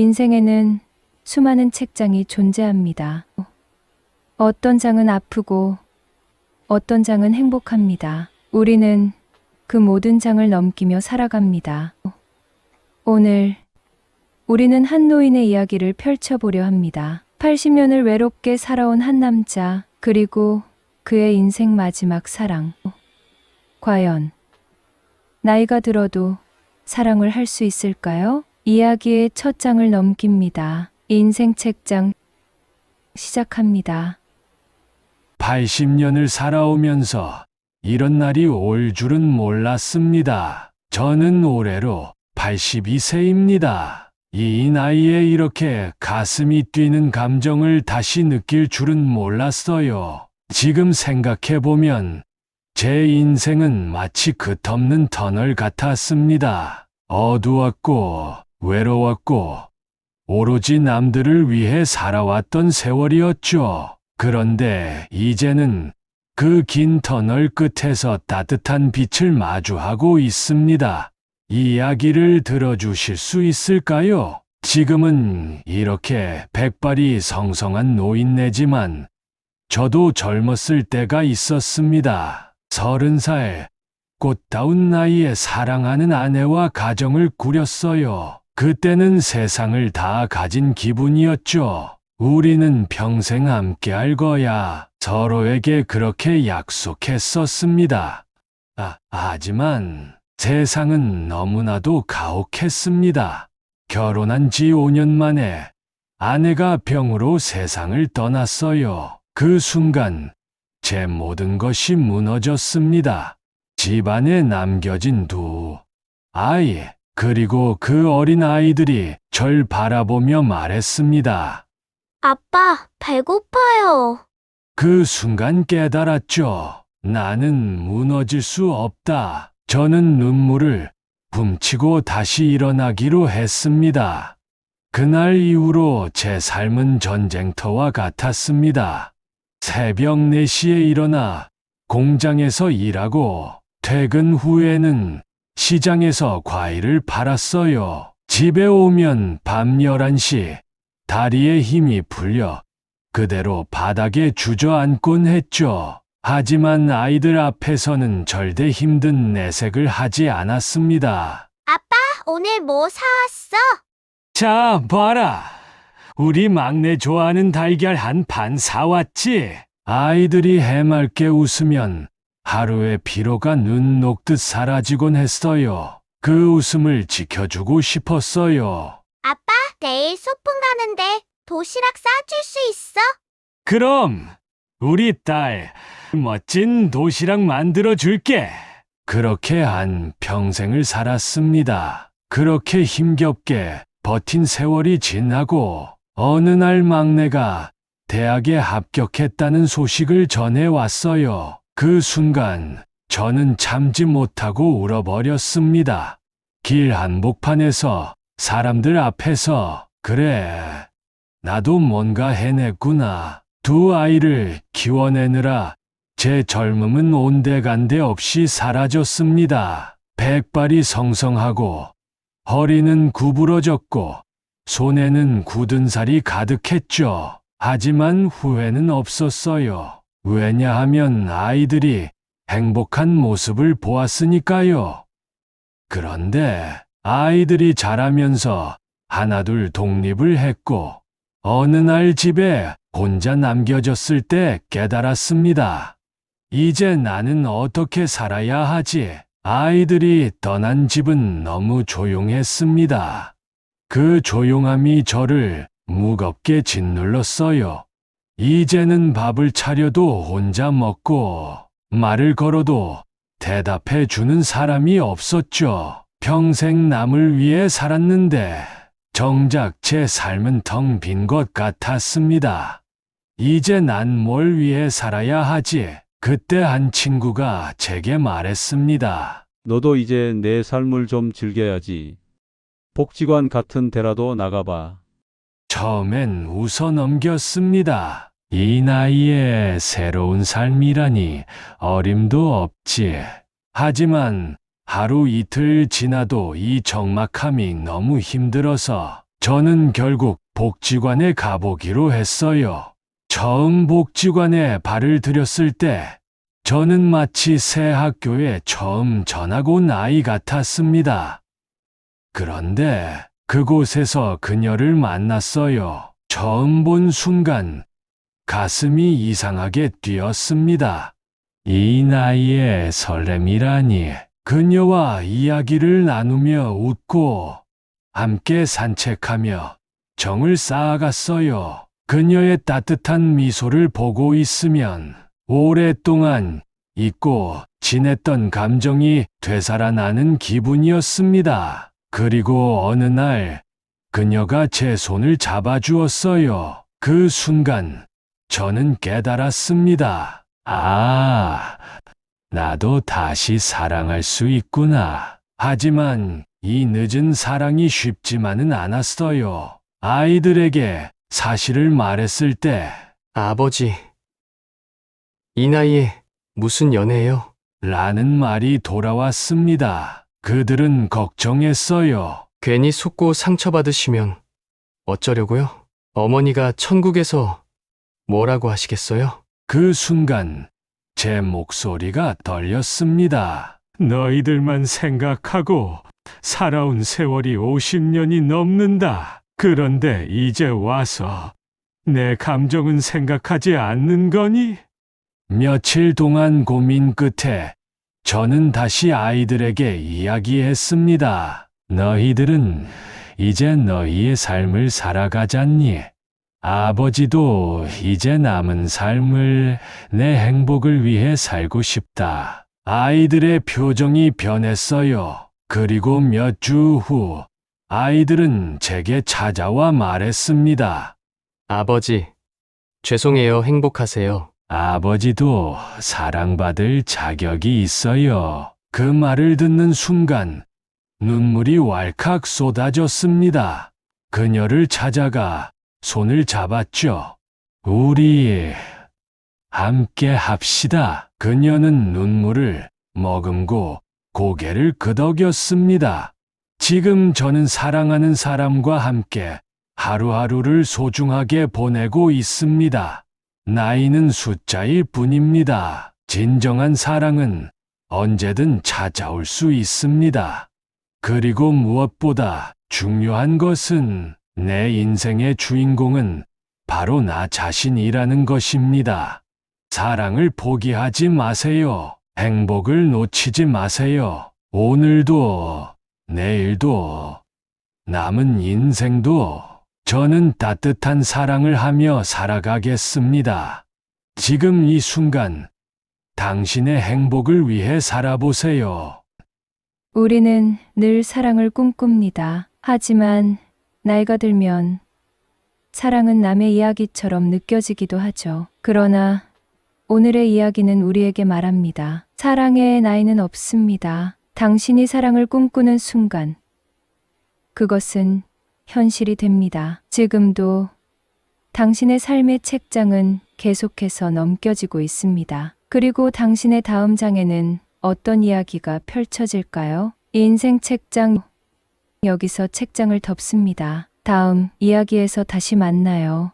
인생에는 수많은 책장이 존재합니다. 어떤 장은 아프고 어떤 장은 행복합니다. 우리는 그 모든 장을 넘기며 살아갑니다. 오늘 우리는 한 노인의 이야기를 펼쳐보려 합니다. 80년을 외롭게 살아온 한 남자, 그리고 그의 인생 마지막 사랑. 과연 나이가 들어도 사랑을 할 수 있을까요? 이야기의 첫 장을 넘깁니다. 인생 책장 시작합니다. 80년을 살아오면서 이런 날이 올 줄은 몰랐습니다. 저는 올해로 82세입니다. 이 나이에 이렇게 가슴이 뛰는 감정을 다시 느낄 줄은 몰랐어요. 지금 생각해보면 제 인생은 마치 끝없는 터널 같았습니다. 어두웠고 외로웠고 오로지 남들을 위해 살아왔던 세월이었죠. 그런데 이제는 그 긴 터널 끝에서 따뜻한 빛을 마주하고 있습니다. 이 이야기를 들어주실 수 있을까요? 지금은 이렇게 백발이 성성한 노인네지만 저도 젊었을 때가 있었습니다. 30살, 꽃다운 나이에 사랑하는 아내와 가정을 꾸렸어요. 그때는 세상을 다 가진 기분이었죠. 우리는 평생 함께할 거야. 서로에게 그렇게 약속했었습니다. 하지만 세상은 너무나도 가혹했습니다. 결혼한 지 5년 만에 아내가 병으로 세상을 떠났어요. 그 순간 제 모든 것이 무너졌습니다. 집안에 남겨진 두 아이, 그리고 그 어린 아이들이 절 바라보며 말했습니다. 아빠, 배고파요. 그 순간 깨달았죠. 나는 무너질 수 없다. 저는 눈물을 훔치고 다시 일어나기로 했습니다. 그날 이후로 제 삶은 전쟁터와 같았습니다. 새벽 4시에 일어나 공장에서 일하고 퇴근 후에는 시장에서 과일을 팔았어요. 집에 오면 밤 11시 다리에 힘이 풀려 그대로 바닥에 주저앉곤 했죠. 하지만 아이들 앞에서는 절대 힘든 내색을 하지 않았습니다. 아빠, 오늘 뭐 사왔어? 자, 봐라. 우리 막내 좋아하는 달걀 한 판 사왔지? 아이들이 해맑게 웃으면 하루의 피로가 눈 녹듯 사라지곤 했어요. 그 웃음을 지켜주고 싶었어요. 아빠, 내일 소풍 가는데 도시락 싸줄 수 있어? 그럼 우리 딸 멋진 도시락 만들어 줄게. 그렇게 한 평생을 살았습니다. 그렇게 힘겹게 버틴 세월이 지나고 어느 날 막내가 대학에 합격했다는 소식을 전해왔어요. 그 순간 저는 참지 못하고 울어버렸습니다. 길 한복판에서 사람들 앞에서 그래, 나도 뭔가 해냈구나. 두 아이를 키워내느라 제 젊음은 온데간데 없이 사라졌습니다. 백발이 성성하고 허리는 구부러졌고 손에는 굳은 살이 가득했죠. 하지만 후회는 없었어요. 왜냐하면 아이들이 행복한 모습을 보았으니까요. 그런데 아이들이 자라면서 하나둘 독립을 했고 어느 날 집에 혼자 남겨졌을 때 깨달았습니다. 이제 나는 어떻게 살아야 하지? 아이들이 떠난 집은 너무 조용했습니다. 그 조용함이 저를 무겁게 짓눌렀어요. 이제는 밥을 차려도 혼자 먹고 말을 걸어도 대답해 주는 사람이 없었죠. 평생 남을 위해 살았는데 정작 제 삶은 텅 빈 것 같았습니다. 이제 난 뭘 위해 살아야 하지? 그때 한 친구가 제게 말했습니다. 너도 이제 내 삶을 좀 즐겨야지. 복지관 같은 데라도 나가봐. 처음엔 웃어 넘겼습니다. 이 나이에 새로운 삶이라니 어림도 없지. 하지만 하루 이틀 지나도 이 적막함이 너무 힘들어서 저는 결국 복지관에 가보기로 했어요. 처음 복지관에 발을 들였을 때 저는 마치 새 학교에 처음 전학 온 아이 같았습니다. 그런데 그곳에서 그녀를 만났어요. 처음 본 순간 가슴이 이상하게 뛰었습니다. 이 나이에 설렘이라니. 그녀와 이야기를 나누며 웃고 함께 산책하며 정을 쌓아갔어요. 그녀의 따뜻한 미소를 보고 있으면 오랫동안 잊고 지냈던 감정이 되살아나는 기분이었습니다. 그리고 어느 날 그녀가 제 손을 잡아주었어요. 그 순간 저는 깨달았습니다. 아, 나도 다시 사랑할 수 있구나. 하지만 이 늦은 사랑이 쉽지만은 않았어요. 아이들에게 사실을 말했을 때 아버지, 이 나이에 무슨 연애예요? 라는 말이 돌아왔습니다. 그들은 걱정했어요. 괜히 속고 상처받으시면 어쩌려고요? 어머니가 천국에서 뭐라고 하시겠어요? 그 순간 제 목소리가 떨렸습니다. 너희들만 생각하고 살아온 세월이 50년이 넘는다. 그런데 이제 와서 내 감정은 생각하지 않는 거니? 며칠 동안 고민 끝에 저는 다시 아이들에게 이야기했습니다. 너희들은 이제 너희의 삶을 살아가잖니. 아버지도 이제 남은 삶을 내 행복을 위해 살고 싶다. 아이들의 표정이 변했어요. 그리고 몇 주 후 아이들은 제게 찾아와 말했습니다. 아버지, 죄송해요. 행복하세요. 아버지도 사랑받을 자격이 있어요. 그 말을 듣는 순간 눈물이 왈칵 쏟아졌습니다. 그녀를 찾아가 손을 잡았죠. 우리 함께 합시다. 그녀는 눈물을 머금고 고개를 끄덕였습니다. 지금 저는 사랑하는 사람과 함께 하루하루를 소중하게 보내고 있습니다. 나이는 숫자일 뿐입니다. 진정한 사랑은 언제든 찾아올 수 있습니다. 그리고 무엇보다 중요한 것은 내 인생의 주인공은 바로 나 자신이라는 것입니다. 사랑을 포기하지 마세요. 행복을 놓치지 마세요. 오늘도, 내일도, 남은 인생도 저는 따뜻한 사랑을 하며 살아가겠습니다. 지금 이 순간, 당신의 행복을 위해 살아보세요. 우리는 늘 사랑을 꿈꿉니다. 하지만 나이가 들면 사랑은 남의 이야기처럼 느껴지기도 하죠. 그러나 오늘의 이야기는 우리에게 말합니다. 사랑의 나이는 없습니다. 당신이 사랑을 꿈꾸는 순간, 그것은 현실이 됩니다. 지금도 당신의 삶의 책장은 계속해서 넘겨지고 있습니다. 그리고 당신의 다음 장에는 어떤 이야기가 펼쳐질까요? 인생 책장, 여기서 책장을 덮습니다. 다음 이야기에서 다시 만나요.